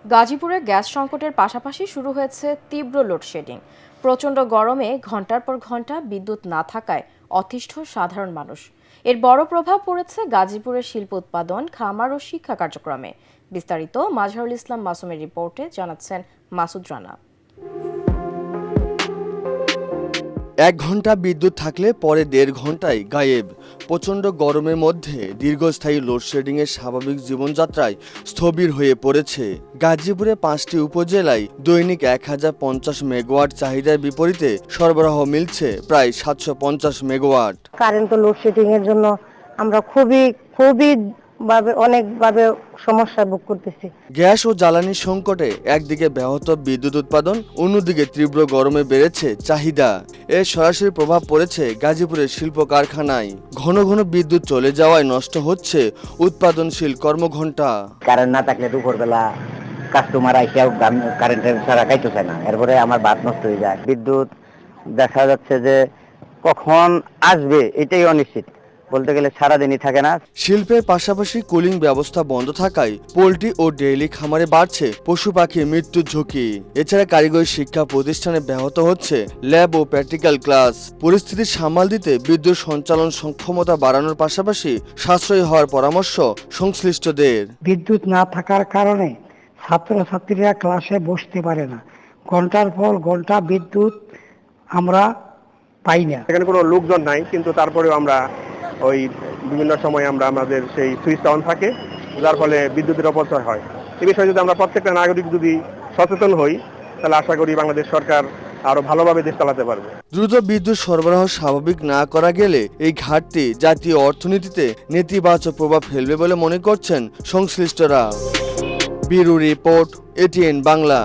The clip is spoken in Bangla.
গাজীপুরে গ্যাস সংকটের পাশাপাশি শুরু হয়েছে তীব্র লোডশেডিং। প্রচণ্ড গরমে ঘন্টার পর ঘন্টা বিদ্যুৎ না থাকায় অতিষ্ঠ সাধারণ মানুষ। এর বড় প্রভাব পড়েছে গাজীপুরের শিল্প উৎপাদন, খামার ও শিক্ষা কার্যক্রমে। বিস্তারিত মাজহারুল ইসলাম মাসুমের রিপোর্টে জানাচ্ছেন মাসুদ রানা। 1 ঘন্টা বিদ্যুৎ থাকলে পরে 1.5 ঘন্টায় গায়েব। প্রচণ্ড গরমের মধ্যে দীর্ঘস্থায়ী লোডশেডিংয়ের স্বাভাবিক জীবনযাত্রায় স্থবির হয়ে পড়েছে। গাজীপুরে 5টি উপজেলায় দৈনিক 1050 মেগাওয়াট চাহিদার বিপরীতে সরবরাহ মিলছে প্রায় 750 মেগাওয়াট। কারেন্ট লোডশেডিং এর জন্য আমরা খুবই অনেকভাবে সমস্যা ভোগ করতেছি। গ্যাস ও জ্বালানি সংকটে একদিকে ব্যাহত বিদ্যুৎ উৎপাদন, অন্যদিকে তীব্র গরমে বেড়েছে চাহিদা। এর সরাসরি প্রভাব পড়েছে গাজীপুরের শিল্প কারখানায়। ঘন ঘন বিদ্যুৎ চলে যাওয়ায় নষ্ট হচ্ছে উৎপাদনশীল কর্মঘণ্টা। কারেন্ট না থাকলে দুপুরবেলা কাস্টমার আইসেও কারেন্টের ছাড়া খাইতেছে না, এরপরে আমার ভাত নষ্ট হয়ে যায়। বিদ্যুৎ দেখা যাচ্ছে যে কখন আসবে এটাই অনিশ্চিত, বলতে গেলে সারাদিনই থাকে না। শিল্পের পাশাপাশি কুলিং ব্যবস্থা বন্ধ থাকায় পোল্ট্রি ও ডেইরি খামারে বাড়ছে পশু পাখির মৃত্যুর ঝুঁকি। এছাড়া কারিগরি শিক্ষা প্রতিষ্ঠানে ব্যাহত হচ্ছে ল্যাব ও প্র্যাকটিক্যাল ক্লাস। পরিস্থিতি সামাল দিতে বিদ্যুৎ সঞ্চালন সক্ষমতা বাড়ানোর পাশাপাশি সাশ্রয়ী হওয়ার পরামর্শ সংশ্লিষ্টদের। বিদ্যুৎ না থাকার কারণে ছাত্রছাত্রীরা ক্লাসে বসতে পারে না, ঘন্টার পর ঘন্টা বিদ্যুৎ আমরা পাই না। এখানে কোনো লোকজন নাই, কিন্তু তারপরেও আমরা ওই বিভিন্ন সময় আমাদের সেই সুইচটা অন থাকে, যার ফলে বিদ্যুতের অপচয় হয়। এই বিষয়ে যদি আমরা প্রত্যেকটা নাগরিক যদি সচেতন হই, তাহলে আশা করি বাংলাদেশ সরকার আরো ভালোভাবে দেশ চালাতে পারবে। দ্রুত বিদ্যুৎ সরবরাহ স্বাভাবিক না করা গেলে এই ঘাটতি জাতীয় অর্থনীতিতে নেতিবাচক প্রভাব ফেলবে বলে মনে করছেন সংশ্লিষ্টরা। Bureau report, ATN Bangla.